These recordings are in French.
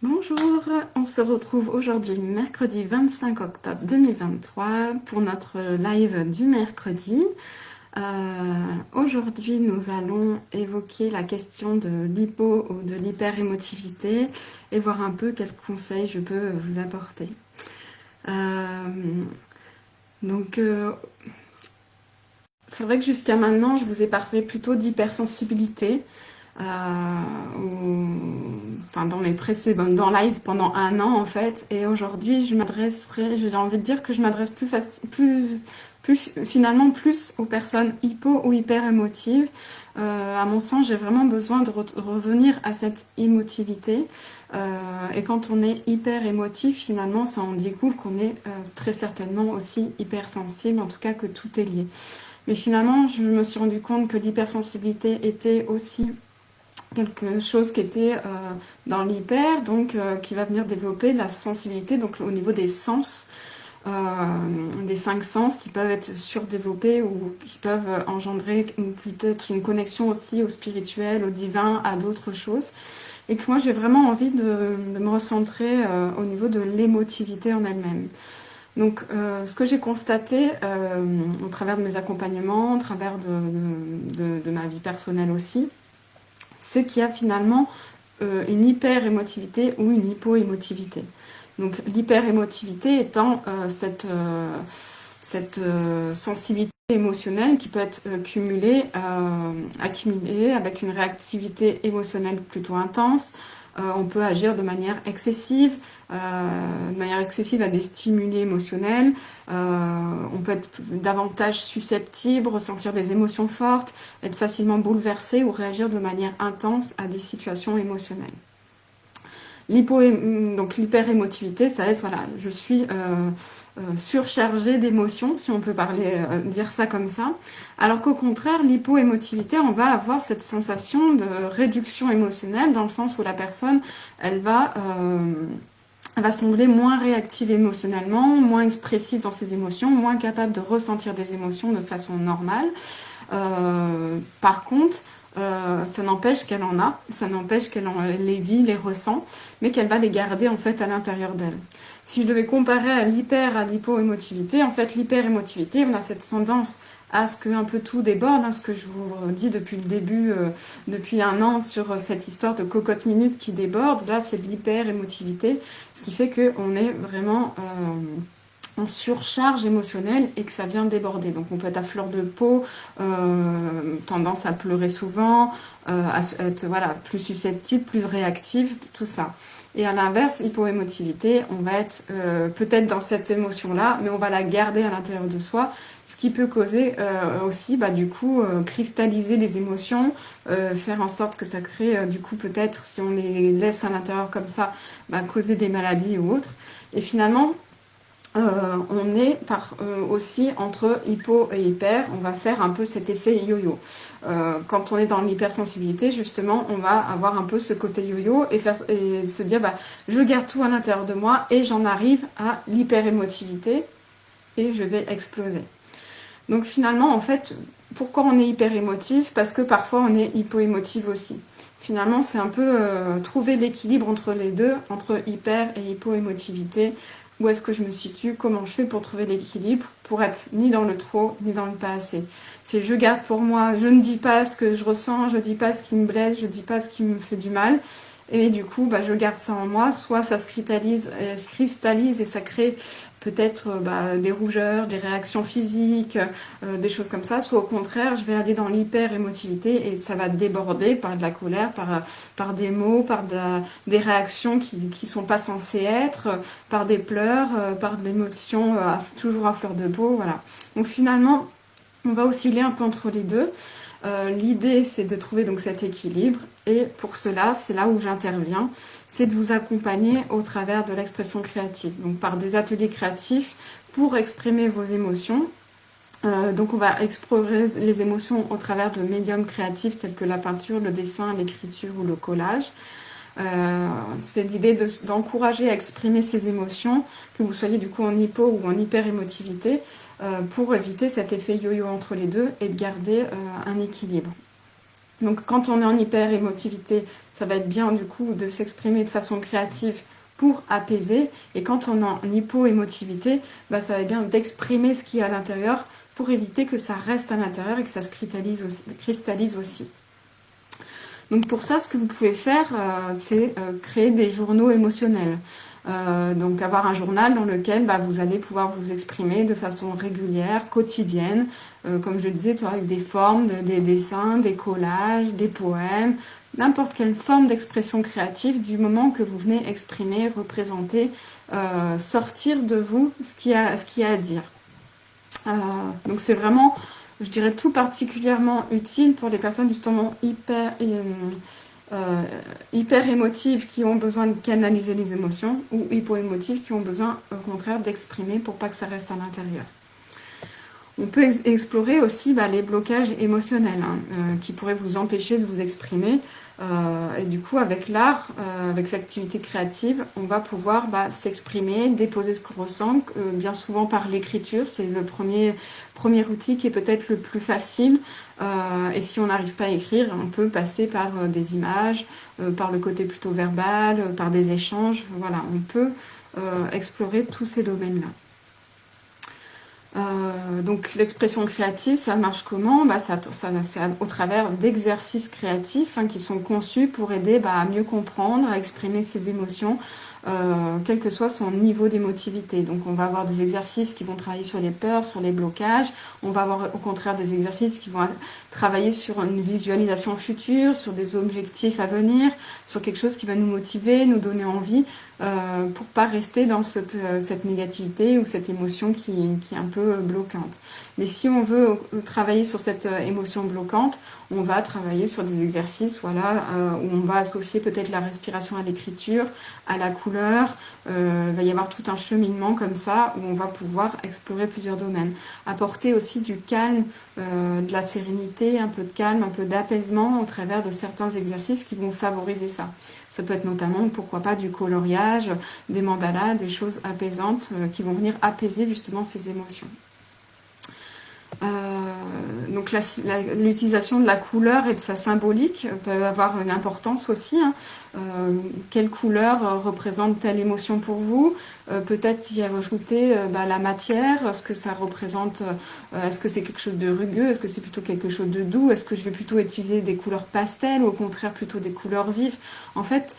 Bonjour, on se retrouve aujourd'hui mercredi 25 octobre 2023 pour notre live du mercredi. Aujourd'hui, nous allons évoquer la question de l'hypo ou de l'hyperémotivité et voir un peu quels conseils je peux vous apporter. Donc, c'est vrai que jusqu'à maintenant, je vous ai parlé plutôt d'hypersensibilité. Enfin, dans mes précédents lives pendant un an en fait, et aujourd'hui j'ai envie de dire que je m'adresse finalement plus aux personnes hypo ou hyper émotives. À mon sens, j'ai vraiment besoin de revenir à cette émotivité. Et quand on est hyper émotif, finalement, ça en découle qu'on est très certainement aussi hypersensible, en tout cas que tout est lié. Mais finalement, je me suis rendu compte que l'hypersensibilité était aussi quelque chose qui était dans l'hyper, donc qui va venir développer la sensibilité, donc au niveau des sens, des 5 sens qui peuvent être surdéveloppés ou qui peuvent engendrer peut-être une connexion aussi au spirituel, au divin, à d'autres choses. Et que moi j'ai vraiment envie de me recentrer au niveau de l'émotivité en elle-même. Donc, ce que j'ai constaté au travers de mes accompagnements, au travers de ma vie personnelle aussi, c'est qu'il y a finalement une hyper-émotivité ou une hypo-émotivité. Donc l'hyper-émotivité étant cette sensibilité émotionnelle qui peut être accumulée avec une réactivité émotionnelle plutôt intense. On peut agir de manière excessive à des stimuli émotionnels. On peut être davantage susceptible, ressentir des émotions fortes, être facilement bouleversé ou réagir de manière intense à des situations émotionnelles. Donc l'hyperémotivité, ça va être, voilà, je suis surchargée d'émotions, si on peut dire ça comme ça. Alors qu'au contraire, l'hypoémotivité, on va avoir cette sensation de réduction émotionnelle, dans le sens où la personne, elle va sembler moins réactive émotionnellement, moins expressive dans ses émotions, moins capable de ressentir des émotions de façon normale. Par contre, ça n'empêche qu'elle en a, ça n'empêche qu'elle les vit, les ressent, mais qu'elle va les garder en fait à l'intérieur d'elle. Si je devais comparer à l'hypo-émotivité, en fait l'hyper-émotivité, on a cette tendance à ce que un peu tout déborde, ce que je vous dis depuis le début, depuis un an sur cette histoire de cocotte minute qui déborde. Là, c'est de l'hyper-émotivité, ce qui fait qu'on est vraiment en surcharge émotionnelle et que ça vient déborder. Donc on peut être à fleur de peau, tendance à pleurer souvent, à être plus susceptible, plus réactive, tout ça. Et à l'inverse, hypoémotivité, on va être peut-être dans cette émotion-là, mais on va la garder à l'intérieur de soi, ce qui peut causer aussi, cristalliser les émotions, faire en sorte que ça crée, peut-être, si on les laisse à l'intérieur comme ça, causer des maladies ou autres. Et finalement, on est aussi entre hypo et hyper, on va faire un peu cet effet yo-yo. Quand on est dans l'hypersensibilité, justement, on va avoir un peu ce côté yo-yo et se dire, je garde tout à l'intérieur de moi et j'en arrive à l'hyperémotivité et je vais exploser. Donc finalement, en fait, pourquoi on est hyper émotif? Parce que parfois on est hypo-émotive aussi. Finalement, c'est un peu trouver l'équilibre entre les deux, entre hyper et hypo-émotivité. Où est-ce que je me situe? Comment je fais pour trouver l'équilibre? Pour être ni dans le trop, ni dans le pas assez. C'est je garde pour moi, je ne dis pas ce que je ressens, je ne dis pas ce qui me blesse, je ne dis pas ce qui me fait du mal. Et du coup, je garde ça en moi. Soit ça se cristallise et ça crée peut-être des rougeurs, des réactions physiques, des choses comme ça. Soit au contraire, je vais aller dans l'hyper-émotivité et ça va déborder par de la colère, par des mots, des réactions qui sont pas censées être, par des pleurs, par de l'émotion toujours à fleur de peau. Voilà. Donc finalement, on va osciller un peu entre les deux. L'idée, c'est de trouver donc cet équilibre et pour cela, c'est là où j'interviens, c'est de vous accompagner au travers de l'expression créative, donc par des ateliers créatifs pour exprimer vos émotions. Donc on va explorer les émotions au travers de médiums créatifs tels que la peinture, le dessin, l'écriture ou le collage. C'est l'idée d'encourager à exprimer ces émotions, que vous soyez du coup en hypo ou en hyper-émotivité, pour éviter cet effet yo-yo entre les deux et de garder un équilibre. Donc quand on est en hyper-émotivité, ça va être bien du coup de s'exprimer de façon créative pour apaiser. Et quand on est en hypo-émotivité, ça va être bien d'exprimer ce qu'il y a à l'intérieur pour éviter que ça reste à l'intérieur et que ça se cristallise aussi. Donc pour ça, ce que vous pouvez faire, c'est créer des journaux émotionnels. Donc avoir un journal dans lequel vous allez pouvoir vous exprimer de façon régulière, quotidienne, comme je le disais, avec des formes, des dessins, des collages, des poèmes, n'importe quelle forme d'expression créative du moment que vous venez exprimer, représenter, sortir de vous ce qu'il y a à dire. Donc c'est vraiment, je dirais, tout particulièrement utile pour les personnes justement hyper émotives qui ont besoin de canaliser les émotions ou hypo-émotives qui ont besoin au contraire d'exprimer pour pas que ça reste à l'intérieur. On peut explorer aussi les blocages émotionnels qui pourraient vous empêcher de vous exprimer. Et du coup, avec l'art, avec l'activité créative, on va pouvoir s'exprimer, déposer ce qu'on ressent, bien souvent par l'écriture. C'est le premier outil qui est peut-être le plus facile. Et si on n'arrive pas à écrire, on peut passer par des images, par le côté plutôt verbal, par des échanges. Voilà, on peut explorer tous ces domaines-là. Donc l'expression créative, ça marche comment? C'est au travers d'exercices créatifs qui sont conçus pour aider à mieux comprendre, à exprimer ses émotions, quel que soit son niveau d'émotivité. Donc on va avoir des exercices qui vont travailler sur les peurs, sur les blocages. On va avoir au contraire des exercices qui vont travailler sur une visualisation future, sur des objectifs à venir, sur quelque chose qui va nous motiver, nous donner envie, pour pas rester dans cette négativité ou cette émotion qui est un peu bloquante. Mais si on veut travailler sur cette émotion bloquante, on va travailler sur des exercices où on va associer peut-être la respiration à l'écriture, à la couleur. Il va y avoir tout un cheminement comme ça où on va pouvoir explorer plusieurs domaines. Apporter aussi du calme, de la sérénité, un peu de calme, un peu d'apaisement au travers de certains exercices qui vont favoriser ça. Ça peut être notamment, pourquoi pas, du coloriage, des mandalas, des choses apaisantes qui vont venir apaiser justement ces émotions. Donc l'utilisation de la couleur et de sa symbolique peut avoir une importance aussi. Quelle couleur représente telle émotion pour vous? Peut-être y rajouter la matière, est-ce que ça représente, est-ce que c'est quelque chose de rugueux, est-ce que c'est plutôt quelque chose de doux, est-ce que je vais plutôt utiliser des couleurs pastel ou au contraire plutôt des couleurs vives? En fait,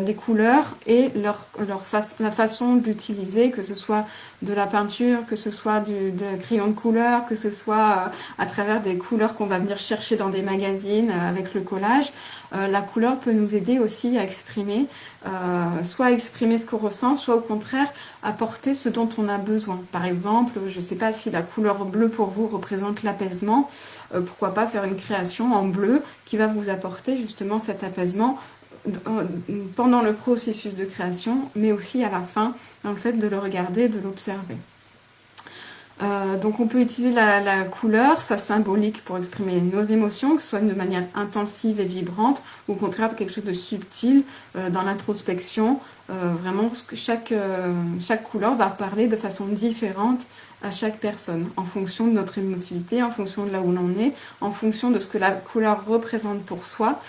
les couleurs et la façon d'utiliser, que ce soit de la peinture, que ce soit de crayon de couleur, que ce soit à travers des couleurs qu'on va venir chercher dans des magazines avec le collage, la couleur peut nous aider aussi à exprimer, soit exprimer ce qu'on ressent, soit au contraire apporter ce dont on a besoin. Par exemple, je ne sais pas si la couleur bleue pour vous représente l'apaisement, pourquoi pas faire une création en bleu qui va vous apporter justement cet apaisement pendant le processus de création, mais aussi à la fin, dans le fait de le regarder, de l'observer. Donc on peut utiliser la couleur, sa symbolique pour exprimer nos émotions, que ce soit de manière intensive et vibrante, ou au contraire quelque chose de subtil dans l'introspection. Vraiment, chaque couleur va parler de façon différente à chaque personne, en fonction de notre émotivité, en fonction de là où l'on est, en fonction de ce que la couleur représente pour soi.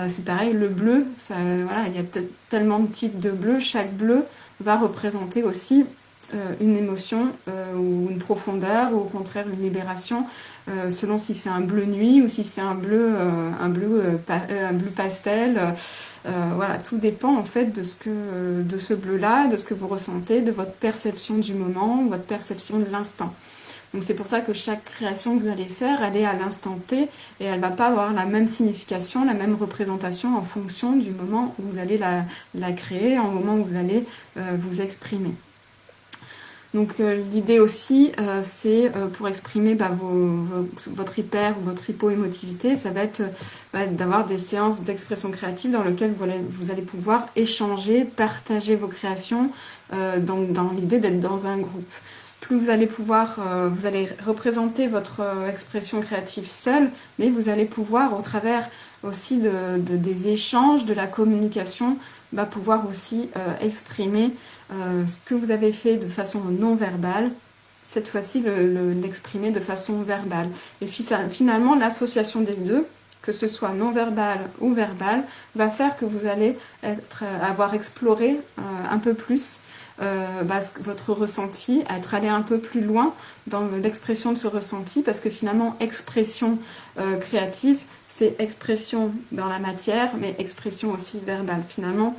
C'est pareil, le bleu, il y a tellement de types de bleu, chaque bleu va représenter aussi une émotion ou une profondeur ou au contraire une libération selon si c'est un bleu nuit ou si c'est un bleu pastel. Voilà, tout dépend en fait de ce bleu-là, de ce que vous ressentez, de votre perception du moment, votre perception de l'instant. Donc c'est pour ça que chaque création que vous allez faire, elle est à l'instant T et elle ne va pas avoir la même signification, la même représentation en fonction du moment où vous allez la créer, en moment où vous allez vous exprimer. Donc l'idée aussi, c'est pour exprimer votre hyper ou votre hypo-émotivité, ça va être d'avoir des séances d'expression créative dans lesquelles vous allez pouvoir échanger, partager vos créations dans l'idée d'être dans un groupe. Plus vous allez vous allez représenter votre expression créative seule, mais vous allez pouvoir, au travers aussi des échanges, de la communication, pouvoir aussi exprimer ce que vous avez fait de façon non verbale, cette fois-ci l'exprimer de façon verbale. Et finalement, l'association des deux que ce soit non verbal ou verbal, va faire que vous allez avoir exploré un peu plus votre ressenti, être allé un peu plus loin dans l'expression de ce ressenti, parce que finalement, expression créative, c'est expression dans la matière, mais expression aussi verbale. Finalement,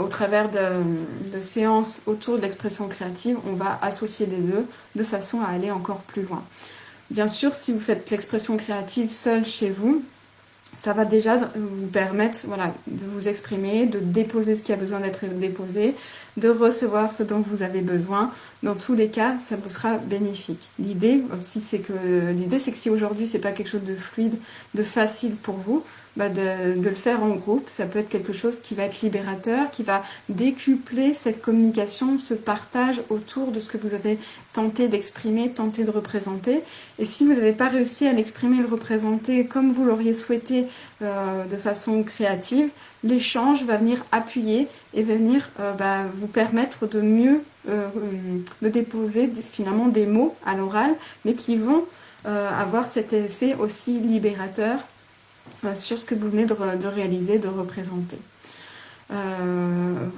au travers de séances autour de l'expression créative, on va associer les deux de façon à aller encore plus loin. Bien sûr, si vous faites l'expression créative seule chez vous, ça va déjà vous permettre de vous exprimer, de déposer ce qui a besoin d'être déposé, de recevoir ce dont vous avez besoin. Dans tous les cas, ça vous sera bénéfique. L'idée c'est que si aujourd'hui c'est pas quelque chose de fluide, de facile pour vous, de le faire en groupe, ça peut être quelque chose qui va être libérateur, qui va décupler cette communication, ce partage autour de ce que vous avez tenté d'exprimer, tenté de représenter. Et si vous n'avez pas réussi à l'exprimer, le représenter comme vous l'auriez souhaité de façon créative, l'échange va venir appuyer et va venir vous permettre de mieux de déposer finalement des mots à l'oral, mais qui vont avoir cet effet aussi libérateur sur ce que vous venez de réaliser, de représenter.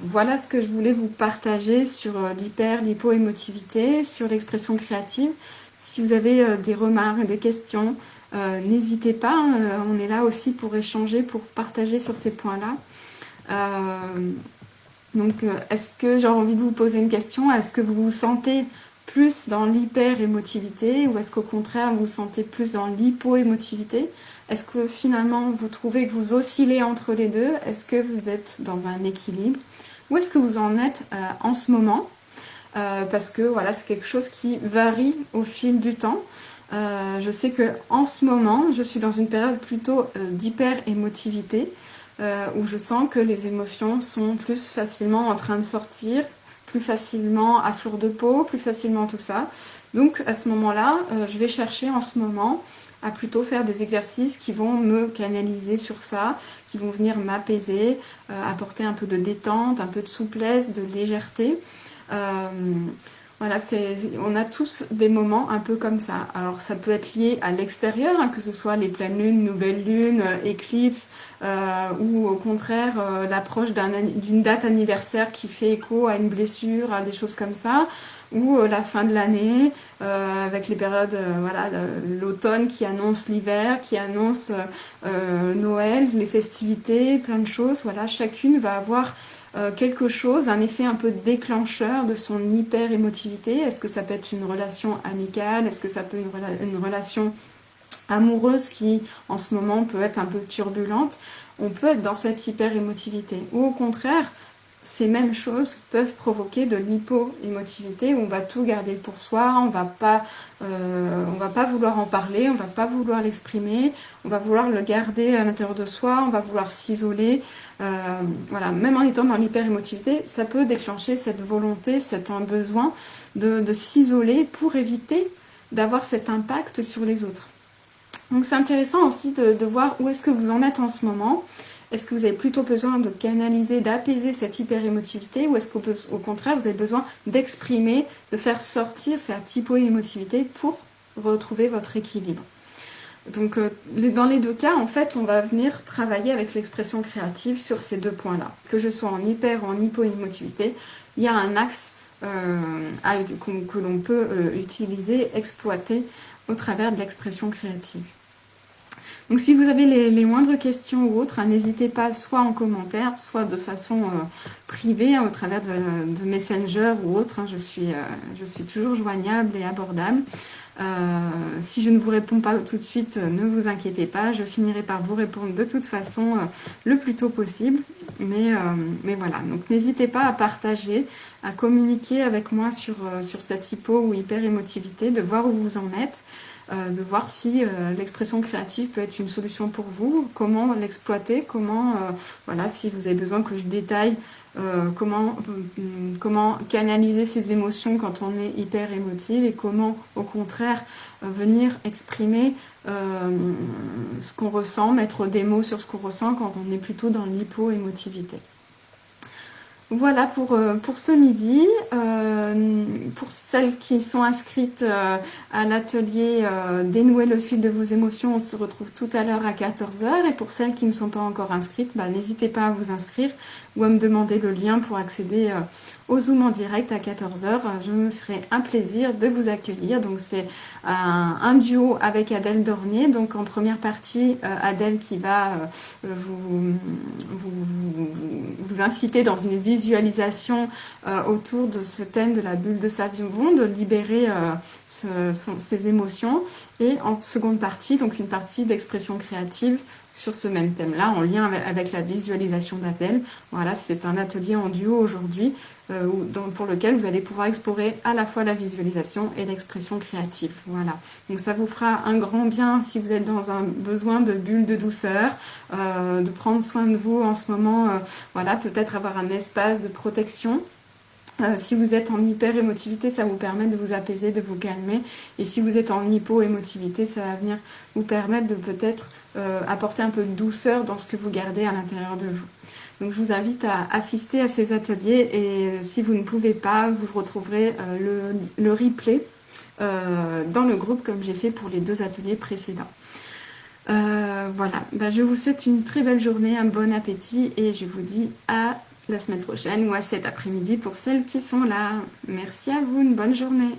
Voilà ce que je voulais vous partager sur l'hypo-émotivité, sur l'expression créative. Si vous avez des remarques, des questions, n'hésitez pas, on est là aussi pour échanger, pour partager sur ces points-là. Donc, est-ce que j'ai envie de vous poser une question? Est-ce que vous vous sentez plus dans l'hyper-émotivité ou est-ce qu'au contraire vous vous sentez plus dans l'hypo-émotivité? Est-ce que finalement vous trouvez que vous oscillez entre les deux? Est-ce que vous êtes dans un équilibre? Où est-ce que vous en êtes en ce moment? Parce que voilà, c'est quelque chose qui varie au fil du temps. Je sais que en ce moment, je suis dans une période plutôt d'hyper-émotivité, où je sens que les émotions sont plus facilement en train de sortir, plus facilement à fleur de peau, plus facilement tout ça. Donc à ce moment-là, je vais chercher en ce moment à plutôt faire des exercices qui vont me canaliser sur ça, qui vont venir m'apaiser, apporter un peu de détente, un peu de souplesse, de légèreté. Voilà, on a tous des moments un peu comme ça. Alors ça peut être lié à l'extérieur, que ce soit les pleines lunes, nouvelles lunes, éclipses, ou au contraire l'approche d'une date anniversaire qui fait écho à une blessure, à des choses comme ça, ou la fin de l'année, avec les périodes, l'automne qui annonce l'hiver, qui annonce Noël, les festivités, plein de choses. Voilà, chacune va avoir quelque chose, un effet un peu déclencheur de son hyper-émotivité. Est-ce que ça peut être une relation amicale? Est-ce que ça peut être une relation amoureuse qui, en ce moment, peut être un peu turbulente? On peut être dans cette hyper-émotivité. Ou au contraire, ces mêmes choses peuvent provoquer de l'hypo-émotivité où on va tout garder pour soi, on va pas vouloir en parler, on va pas vouloir l'exprimer, on va vouloir le garder à l'intérieur de soi, on va vouloir s'isoler. Voilà, même en étant dans l'hyper-émotivité, ça peut déclencher cette volonté, cet besoin de s'isoler pour éviter d'avoir cet impact sur les autres. Donc c'est intéressant aussi de voir où est-ce que vous en êtes en ce moment. Est-ce que vous avez plutôt besoin de canaliser, d'apaiser cette hyper-émotivité ou est-ce qu'au contraire, vous avez besoin d'exprimer, de faire sortir cette hypo-émotivité pour retrouver votre équilibre? Donc, dans les deux cas, en fait, on va venir travailler avec l'expression créative sur ces deux points-là. Que je sois en hyper ou en hypo-émotivité, il y a un axe que l'on peut utiliser, exploiter au travers de l'expression créative. Donc si vous avez les moindres questions ou autres, n'hésitez pas soit en commentaire, soit de façon privée au travers de Messenger ou autre. Je suis toujours joignable et abordable. Si je ne vous réponds pas tout de suite, ne vous inquiétez pas, je finirai par vous répondre de toute façon le plus tôt possible. Mais voilà, donc n'hésitez pas à partager, à communiquer avec moi sur cette hypo ou hyper-émotivité, de voir où vous en êtes. De voir si l'expression créative peut être une solution pour vous, comment l'exploiter, si vous avez besoin que je détaille comment canaliser ses émotions quand on est hyper émotive et comment au contraire venir exprimer ce qu'on ressent, mettre des mots sur ce qu'on ressent quand on est plutôt dans l'hypo-émotivité. Voilà pour ce midi. Pour celles qui sont inscrites à l'atelier Dénouer le fil de vos émotions, on se retrouve tout à l'heure à 14 heures. Et pour celles qui ne sont pas encore inscrites, bah, n'hésitez pas à vous inscrire ou à me demander le lien pour accéder au Zoom en direct à 14 heures. Je me ferai un plaisir de vous accueillir. Donc c'est un duo avec Adèle Dornier. Donc en première partie, Adèle qui va vous inciter dans une visualisation autour de ce thème de la bulle de savon, de libérer ses émotions. Et en seconde partie, donc une partie d'expression créative sur ce même thème-là, en lien avec la visualisation d'Adèle. Voilà, c'est un atelier en duo aujourd'hui pour lequel vous allez pouvoir explorer à la fois la visualisation et l'expression créative. Voilà, donc ça vous fera un grand bien si vous êtes dans un besoin de bulle de douceur, de prendre soin de vous en ce moment, voilà, peut-être avoir un espace de protection. Si vous êtes en hyper-émotivité, ça vous permet de vous apaiser, de vous calmer. Et si vous êtes en hypo-émotivité, ça va venir vous permettre de peut-être apporter un peu de douceur dans ce que vous gardez à l'intérieur de vous. Donc je vous invite à assister à ces ateliers et si vous ne pouvez pas, vous retrouverez le replay dans le groupe comme j'ai fait pour les 2 ateliers précédents. Voilà, je vous souhaite une très belle journée, un bon appétit et je vous dis à la semaine prochaine ou à cet après-midi pour celles qui sont là. Merci à vous, une bonne journée.